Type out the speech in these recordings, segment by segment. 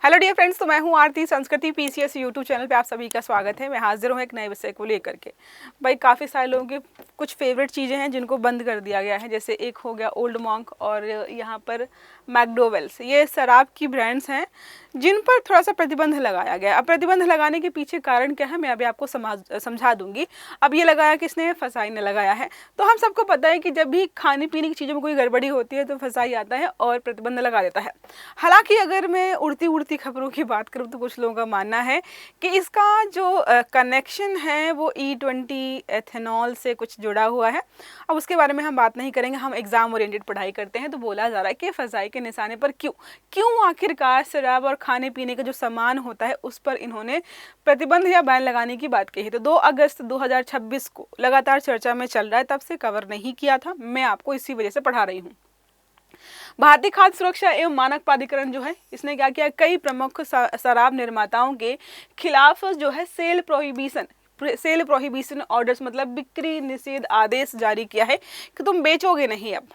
Hello dear friends, तो मैं हूं आरती। संस्कृति पीसीएस यूट्यूब चैनल पे आप सभी का स्वागत है। मैं हाजिर हूं एक नए विषय को लेकर के। भाई काफ़ी सारे लोगों की कुछ फेवरेट चीज़ें हैं जिनको बंद कर दिया गया है। जैसे एक हो गया ओल्ड मॉन्क और यहाँ पर मैकडोवेल्स। ये शराब की ब्रांड्स हैं जिन पर थोड़ा सा प्रतिबंध लगाया गया। अब प्रतिबंध लगाने के पीछे कारण क्या है मैं अभी आपको समझा दूंगी। अब ये लगाया किसने? फसाई ने लगाया है। तो हम सबको पता है कि जब भी खाने पीने की चीज़ों में कोई गड़बड़ी होती है तो फसाई आता है और प्रतिबंध लगा देता है। हालांकि अगर मैं उड़ती खबरों की बात करूं तो कुछ लोगों का मानना है कि इसका जो कनेक्शन है वो E20 एथेनॉल से कुछ जुड़ा हुआ है। अब उसके बारे में हम बात नहीं करेंगे, हम एग्जाम ओरिएंटेड पढ़ाई करते हैं। तो बोला जा रहा है कि फसाई के निशाने पर क्यों आखिरकार शराब और खाने पीने का जो सामान होता है उस पर इन्होंने प्रतिबंध या बैन लगाने की बात कही। तो 2 अगस्त 2026 को लगातार चर्चा में चल रहा है, तब से कवर नहीं किया था। मैं आपको इसी वजह से पढ़ा रही हूँ। भारतीय खाद्य सुरक्षा एवं मानक प्राधिकरण जो है इसने क्या किया, कई प्रमुख शराब निर्माताओं के खिलाफ जो है सेल प्रोहिबिशन ऑर्डर्स मतलब बिक्री निषेध आदेश जारी किया है कि तुम बेचोगे नहीं। अब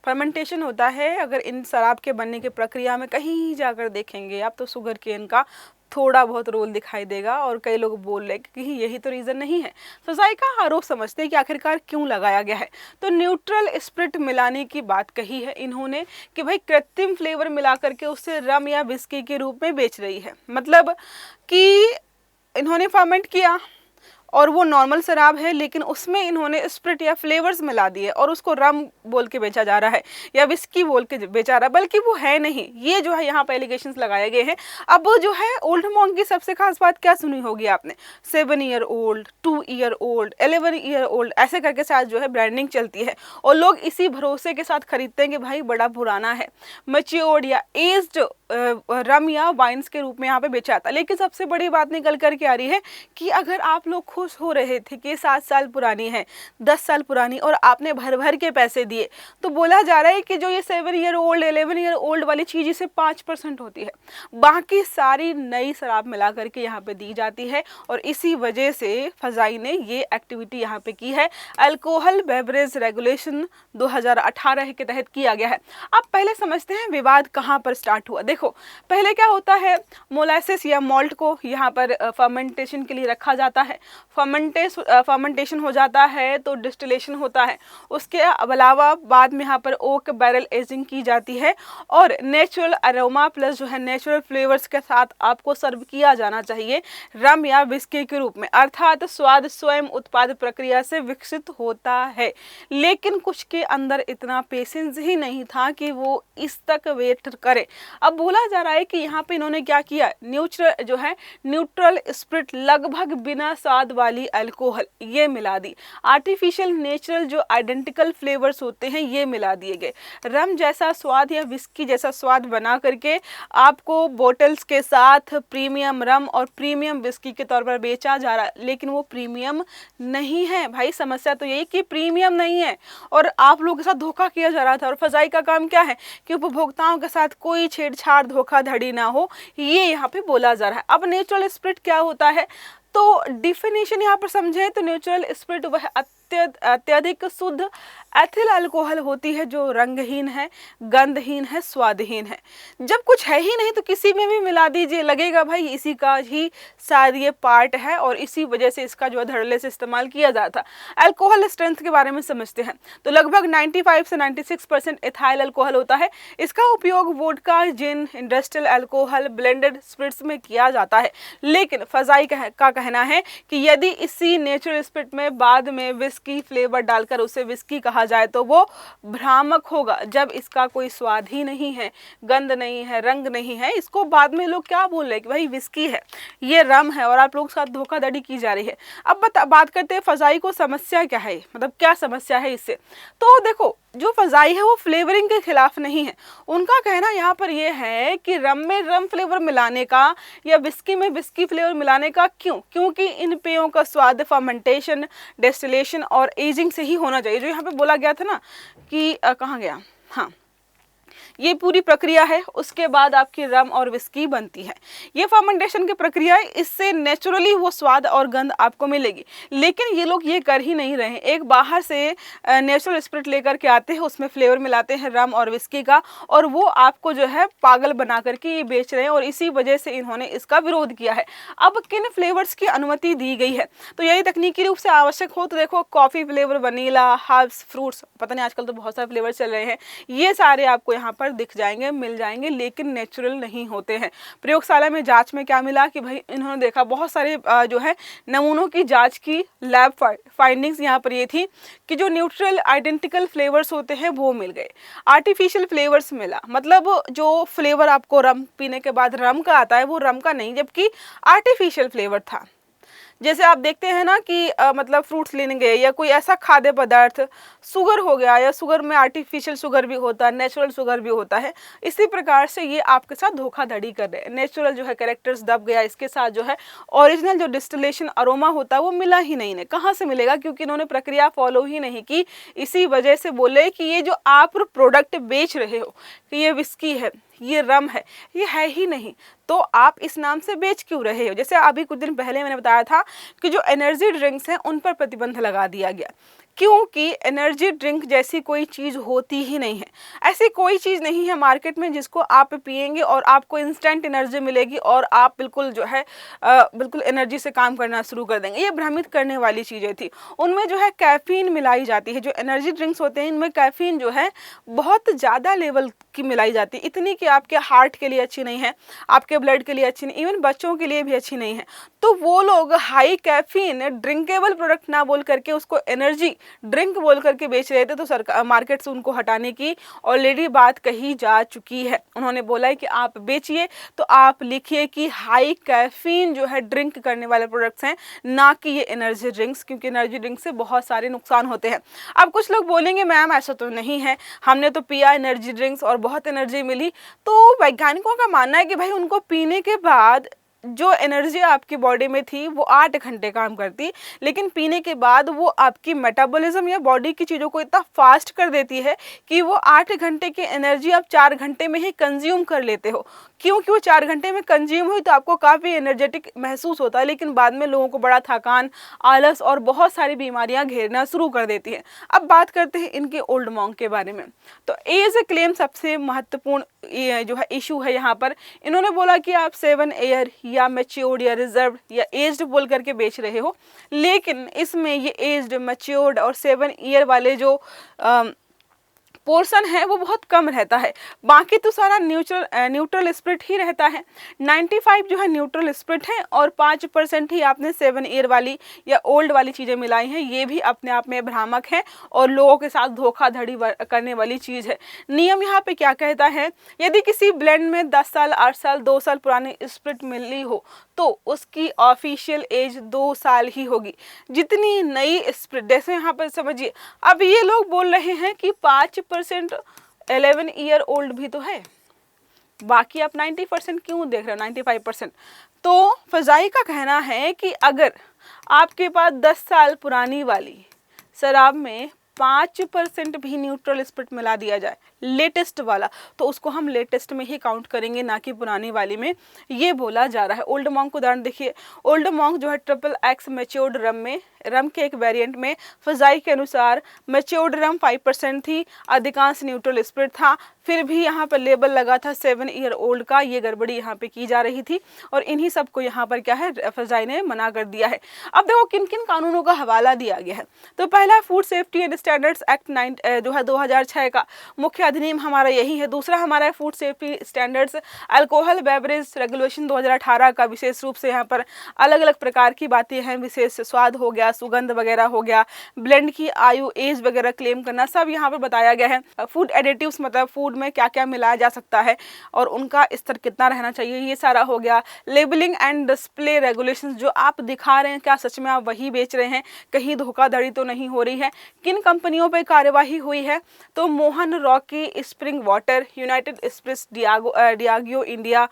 फर्मेंटेशन होता है, अगर इन शराब के बनने की प्रक्रिया में कहीं जाकर देखेंगे आप तो शुगर केन का थोड़ा बहुत रोल दिखाई देगा। और कई लोग बोल रहे हैं कि यही तो रीज़न नहीं है। फसाई का आरोप समझते हैं कि आखिरकार क्यों लगाया गया है। तो न्यूट्रल स्पिरिट मिलाने की बात कही है इन्होंने कि भाई कृत्रिम फ्लेवर मिला करके उससे रम या विस्की के रूप में बेच रही है। मतलब कि इन्होंने फर्मेंट किया और वो नॉर्मल शराब है लेकिन उसमें इन्होंने स्प्रिट या फ्लेवर्स मिला दिए और उसको रम बोल के बेचा जा रहा है या विस्की बोल के बेचा रहा है, बल्कि वो है नहीं। ये जो है यहाँ पर एलिगेशंस लगाए गए हैं। अब वो जो है ओल्ड मॉन्क की सबसे खास बात क्या सुनी होगी आपने? 7 year old, 2 year old, 11 year old, ऐसे करके साथ जो है ब्रांडिंग चलती है और लोग इसी भरोसे के साथ खरीदते हैं कि भाई बड़ा पुराना है। मैच्योर्ड या एज्ड रम या वाइन्स के रूप में यहाँ पे बेचा जाता है। लेकिन सबसे बड़ी बात निकल करके आ रही है कि अगर आप लोग खुश हो रहे थे कि 7 साल पुरानी है, 10 साल पुरानी और आपने भर भर के पैसे दिए, तो बोला जा रहा है कि जो ये 7 ईयर ओल्ड 11 ईयर ओल्ड वाली चीज़ इसे 5% होती है, बाकी सारी नई शराब मिला करके यहाँ पे दी जाती है। और इसी वजह से फसाई ने ये एक्टिविटी यहाँ पे की है। अल्कोहल बेवरेज रेगुलेशन 2018 के तहत किया गया है। अब पहले समझते हैं विवाद कहाँ पर स्टार्ट हुआ। देखो पहले क्या होता है, मोलासेस या मॉल्ट को यहाँ पर फर्मेंटेशन के लिए रखा जाता है। फर्मेंटेशन हो जाता है तो डिस्टिलेशन होता है। उसके अलावा बाद में यहाँ पर ओक बैरल एजिंग की जाती है और नेचुरल अरोमा प्लस जो है नेचुरल फ्लेवर्स के साथ आपको सर्व किया जाना चाहिए रम या विस्की के रूप में, अर्थात स्वाद स्वयं उत्पाद प्रक्रिया से विकसित होता है। लेकिन कुछ के अंदर इतना पेशेंस ही नहीं था कि वो इस तक वेट करे। अब बोला जा रहा है कि यहाँ पे इन्होंने क्या किया, न्यूट्रल स्पिरिट लगभग बिना स्वाद वाली अल्कोहल ये मिला दी। आर्टिफिशियल नेचुरल जो आइडेंटिकल फ्लेवर्स होते हैं ये मिला दिए गए। रम जैसा स्वाद या विस्की जैसा स्वाद बना करके आपको बोटल्स के साथ प्रीमियम रम और प्रीमियम विस्की के तौर पर बेचा जा रहा है, लेकिन वो प्रीमियम नहीं है। भाई समस्या तो यही कि प्रीमियम नहीं है और आप लोगों के साथ धोखा किया जा रहा था। और फसाई का काम क्या है कि उपभोक्ताओं के साथ कोई छेड़छाड़ धोखाधड़ी ना हो, ये यहाँ पे बोला जा रहा है। अब नेचुरल स्पिरिट क्या होता है तो डिफिनेशन यहाँ पर समझे तो नेचुरल स्पिरिट वह अत्यधिक शुद्ध एथिल अल्कोहल होती है जो रंगहीन है, गंधहीन है, स्वादहीन है। जब कुछ है ही नहीं तो किसी में भी मिला दीजिए, लगेगा भाई इसी का ही शायद ये पार्ट है और इसी वजह से इसका जो धड़ल्ले से इस्तेमाल किया जाता है। अल्कोहल स्ट्रेंथ के बारे में समझते हैं तो लगभग 95 से 96% एथाइल अल्कोहल होता है। इसका उपयोग वोडका, जिन, इंडस्ट्रियल अल्कोहल, ब्लेंडेड स्पिरिट्स में किया जाता है। लेकिन फसाई का कहना है कि यदि इसी नेचुरल स्पिरिट में बाद में विस्की फ्लेवर डालकर उसे विस्की कहा जाए तो वो भ्रामक होगा, जब इसका कोई स्वाद ही नहीं है, गंध नहीं है, रंग नहीं है। इसको बाद में लोग क्या बोल रहे हैं कि भाई विस्की है, ये रम है और आप लोगों के साथ धोखाधड़ी की जा रही है। अब बात करते हैं फसाई को समस्या क्या है, मतलब क्या समस्या है इससे। तो देखो जो फसाई है वो फ्लेवरिंग के खिलाफ नहीं है। उनका कहना यहाँ पर यह है कि रम में रम फ्लेवर मिलाने का या विस्की में विस्की फ्लेवर मिलाने का क्योंकि इन पेयों का स्वाद फर्मेंटेशन, डेस्टिलेशन और एजिंग से ही होना चाहिए। जो यहाँ पे बोला गया था ना कि कहाँ गया, हाँ ये पूरी प्रक्रिया है, उसके बाद आपकी रम और विस्की बनती है। ये फर्मेंटेशन की प्रक्रिया है, इससे नेचुरली वो स्वाद और गंध आपको मिलेगी। लेकिन ये लोग ये कर ही नहीं रहे हैं, एक बाहर से नेचुरल स्पिरिट लेकर के आते हैं, उसमें फ्लेवर मिलाते हैं रम और विस्की का, और वो आपको जो है पागल बना करके ये बेच रहे हैं, और इसी वजह से इन्होंने इसका विरोध किया है। अब किन फ्लेवर्स की अनुमति दी गई है, तो यही तकनीकी रूप से आवश्यक हो तो देखो coffee flavour, vanilla, herbs, fruits, पता नहीं आजकल तो बहुत सारे फ्लेवर चल रहे हैं, ये सारे आपको यहाँ पर दिख जाएंगे, मिल जाएंगे, लेकिन नेचुरल नहीं होते हैं। प्रयोगशाला में जांच में क्या मिला कि भाई इन्होंने देखा बहुत सारे जो है नमूनों की जांच की, लैब फाइंडिंग्स यहाँ पर ये थी कि जो न्यूट्रल आइडेंटिकल फ्लेवर्स होते हैं वो मिल गए, आर्टिफिशियल फ्लेवर्स मिला, मतलब जो फ्लेवर आपको रम पीने के बाद रम का आता है वो रम का नहीं, जबकि आर्टिफिशियल फ्लेवर था। जैसे आप देखते हैं ना कि मतलब फ्रूट्स लेने गए या कोई ऐसा खाद्य पदार्थ, शुगर हो गया, या शुगर में आर्टिफिशियल शुगर भी होता है, नेचुरल शुगर भी होता है, इसी प्रकार से ये आपके साथ धोखाधड़ी कर रहे हैं। नेचुरल जो है कैरेक्टर्स दब गया, इसके साथ जो है ओरिजिनल जो डिस्टिलेशन अरोमा होता है वो मिला ही नहीं है। कहाँ से मिलेगा, क्योंकि इन्होंने प्रक्रिया फॉलो ही नहीं की। इसी वजह से बोले कि ये जो आप प्रोडक्ट बेच रहे हो कि ये विस्की है, ये रम है, ये है ही नहीं, तो आप इस नाम से बेच क्यों रहे हो। जैसे अभी कुछ दिन पहले मैंने बताया था कि जो एनर्जी ड्रिंक्स हैं उन पर प्रतिबंध लगा दिया गया, क्योंकि एनर्जी ड्रिंक जैसी कोई चीज़ होती ही नहीं है। ऐसी कोई चीज़ नहीं है मार्केट में जिसको आप पिएंगे और आपको इंस्टेंट एनर्जी मिलेगी और आप बिल्कुल जो है बिल्कुल एनर्जी से काम करना शुरू कर देंगे। ये भ्रमित करने वाली चीज़ें थी। उनमें जो है कैफीन मिलाई जाती है। जो एनर्जी ड्रिंक्स होते हैं इनमें कैफीन जो है बहुत ज़्यादा लेवल की मिलाई जाती है, इतनी कि आपके हार्ट के लिए अच्छी नहीं है, आपके ब्लड के लिए अच्छी नहीं, इवन बच्चों के लिए भी अच्छी नहीं है। तो वो लोग हाई कैफीन ड्रिंकेबल प्रोडक्ट ना बोल करके उसको एनर्जी ड्रिंक बोल करके बेच रहे थे, तो सरकार मार्केट से उनको हटाने की ऑलरेडी बात कही जा चुकी है। उन्होंने बोला है कि आप बेचिए तो आप लिखिए कि हाई कैफीन जो है ड्रिंक करने वाले प्रोडक्ट्स हैं, ना कि ये एनर्जी ड्रिंक्स, क्योंकि एनर्जी ड्रिंक से बहुत सारे नुकसान होते हैं। अब कुछ लोग बोलेंगे मैम ऐसा तो नहीं है, हमने तो पिया एनर्जी ड्रिंक्स और बहुत एनर्जी मिली। तो वैज्ञानिकों का मानना है कि भाई उनको पीने के बाद जो एनर्जी आपकी बॉडी में थी वो 8 घंटे काम करती, लेकिन पीने के बाद वो आपकी मेटाबॉलिज्म या बॉडी की चीज़ों को इतना फास्ट कर देती है कि वो 8 घंटे की एनर्जी आप 4 घंटे में ही कंज्यूम कर लेते हो। क्योंकि वो 4 घंटे में कंज्यूम हुई तो आपको काफ़ी एनर्जेटिक महसूस होता है, लेकिन बाद में लोगों को बड़ा थकान, आलस और बहुत सारी बीमारियां घेरना शुरू कर देती हैं। अब बात करते हैं इनके ओल्ड मॉन्क के बारे में। तो एज क्लेम सबसे महत्वपूर्ण जो है इशू है यहाँ पर। इन्होंने बोला कि आप 7 ईयर या मैच्योर्ड या रिजर्व या एज्ड बोल करके बेच रहे हो, लेकिन इसमें ये एज्ड, मैच्योर्ड और 7 ईयर वाले जो पोर्शन है वो बहुत कम रहता है, बाकी तो सारा न्यूट्रल स्पिरिट ही रहता है। 95 जो है न्यूट्रल स्पिरिट है और 5% ही आपने 7 ईयर वाली या ओल्ड वाली चीज़ें मिलाई हैं। ये भी अपने आप में भ्रामक है और लोगों के साथ धोखाधड़ी करने वाली चीज़ है। नियम यहाँ पे क्या कहता है, यदि किसी ब्लेंड में 10 साल, 8 साल, 2 साल पुरानी स्पिरिट मिली हो तो उसकी ऑफिशियल एज 2 साल ही होगी। जितनी नई स्पिरिट, जैसे यहाँ पर समझिए, अब ये लोग बोल रहे हैं कि 5% 11 ईयर ओल्ड भी तो है, बाकी आप 90% क्यों देख रहे हो, 95%। तो फजाई का कहना है कि अगर आपके पास 10 साल पुरानी वाली शराब में 5% भी न्यूट्रल स्पिरिट मिला दिया जाए, लेटेस्ट वाला, तो उसको हम लेटेस्ट में ही काउंट करेंगे, ना कि पुरानी वाली में, ये बोला जा रहा है। ओल्ड मॉन्क को उदाहरण देखिए, ओल्ड मॉन्क जो है XXX मैच्योर्ड रम में, रम के एक वेरिएंट में फजाई के अनुसार मैच्योर्ड रम 5% थी, अधिकांश न्यूट्रल स्पिरिट था, फिर भी यहाँ पर लेबल लगा था 7 ईयर ओल्ड का। ये गड़बड़ी यहाँ पे की जा रही थी और इन्हीं सबको यहाँ पर क्या है, फजाई ने मना कर दिया है। अब देखो किन किन कानूनों का हवाला दिया गया है। तो पहला food safety and standards act 2006 का मुख्य अधिनियम हमारा यही है। दूसरा हमारा है food safety standards alcohol beverage regulation 2018 का। विशेष रूप से यहाँ पर अलग अलग प्रकार की बातें हैं, विशेष स्वाद हो गया, सुगंध वगैरह हो गया, ब्लेंड की आयु, एज वगैरह क्लेम करना, सब यहाँ पर बताया गया है। फूड एडिटिव्स मतलब फूड में क्या क्या मिलाया जा सकता है और उनका स्तर कितना रहना चाहिए, ये सारा हो गया। लेबलिंग एंड डिस्प्ले रेगुलेशंस, जो आप दिखा रहे हैं क्या सच में आप वही बेच रहे हैं, कहीं धोखाधड़ी तो नहीं हो रही है। किन कंपनियों पर कार्यवाही हुई है, तो Mohan rocky spring water, united spirits, Diageo India,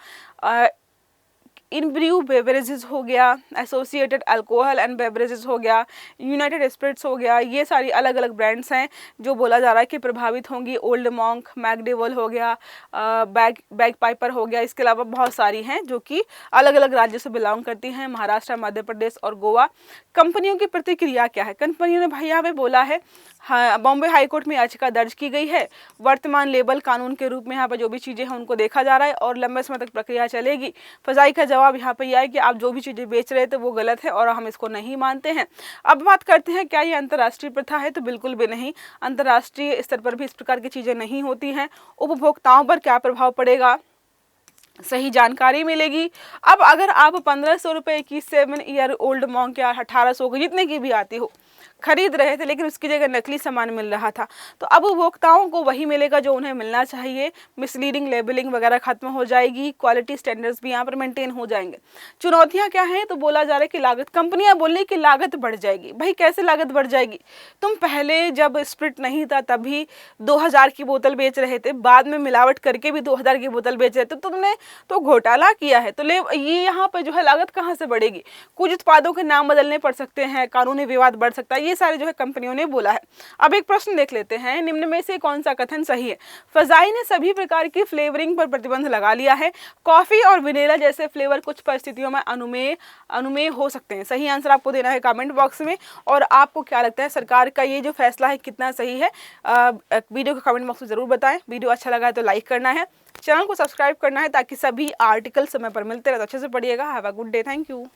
in brew beverages हो गया, एसोसिएटेड अल्कोहल एंड बेवरेजेस हो गया, यूनाइटेड स्पिरिट्स हो गया, ये सारी अलग अलग ब्रांड्स हैं जो बोला जा रहा है कि प्रभावित होंगी। ओल्ड मॉन्क, मैकडीवल हो गया, बैग पाइपर हो गया, इसके अलावा बहुत सारी हैं जो कि अलग अलग राज्यों से बिलोंग करती हैं, महाराष्ट्र, मध्य प्रदेश और गोवा। कंपनियों की प्रतिक्रिया क्या है? कंपनियों ने भाई यहाँ पे बोला है, हाँ, बॉम्बे हाई कोर्ट में याचिका दर्ज की गई है। वर्तमान लेबल कानून के रूप में यहाँ पर जो भी चीज़ें हैं उनको देखा जा रहा है और लंबे समय तक प्रक्रिया चलेगी। फजाई का जवाब यहाँ पर यह है कि आप जो भी चीज़ें बेच रहे थे वो गलत है और हम इसको नहीं मानते हैं। अब बात करते हैं क्या ये अंतर्राष्ट्रीय प्रथा है? तो बिल्कुल भी नहीं। अंतर्राष्ट्रीय स्तर पर भी इस प्रकार की चीज़ें नहीं होती हैं। उपभोक्ताओं पर क्या प्रभाव पड़ेगा, सही जानकारी मिलेगी। अब अगर आप 1500 रुपये की 7 ईयर ओल्ड मॉन्क या 1800 की जितने की भी आती हो खरीद रहे थे, लेकिन उसकी जगह नकली सामान मिल रहा था, तो अब उपभोक्ताओं को वही मिलेगा जो उन्हें मिलना चाहिए। मिसलीडिंग लेबलिंग वगैरह खत्म हो जाएगी, क्वालिटी स्टैंडर्ड्स भी यहाँ पर मेंटेन हो जाएंगे। चुनौतियाँ क्या हैं? तो बोला जा रहा है कि लागत, कंपनियाँ बोल रही कि लागत बढ़ जाएगी। भाई कैसे लागत बढ़ जाएगी? तुम पहले जब स्प्रिट नहीं था तभी 2000 की बोतल बेच रहे थे, बाद में मिलावट करके भी 2000 की बोतल बेच रहे थे, तो तुमने तो घोटाला किया है। तो ये यहाँ पर जो है लागत कहाँ से बढ़ेगी? कुछ उत्पादों के नाम बदलने पड़ सकते हैं, कानूनी विवाद बढ़ सकता है, ये सारे जो है कंपनियों ने बोला है। अब एक प्रश्न देख लेते हैं, निम्न में से कौन सा कथन सही है? फजाई ने सभी प्रकार की फ्लेवरिंग पर प्रतिबंध लगा लिया है। कॉफी और वेनिला जैसे फ्लेवर कुछ परिस्थितियों में अनुमेय हो सकते हैं। सही आंसर आपको देना है कमेंट बॉक्स में। और आपको क्या लगता है सरकार का ये जो फैसला है कितना सही है? वीडियो को कमेंट बॉक्स में जरूर बताएं। वीडियो अच्छा लगा है तो लाइक करना है, चैनल को सब्सक्राइब करना है ताकि सभी आर्टिकल समय पर मिलते रहे। तो अच्छे से पढ़िएगा। Have a good day. Thank you.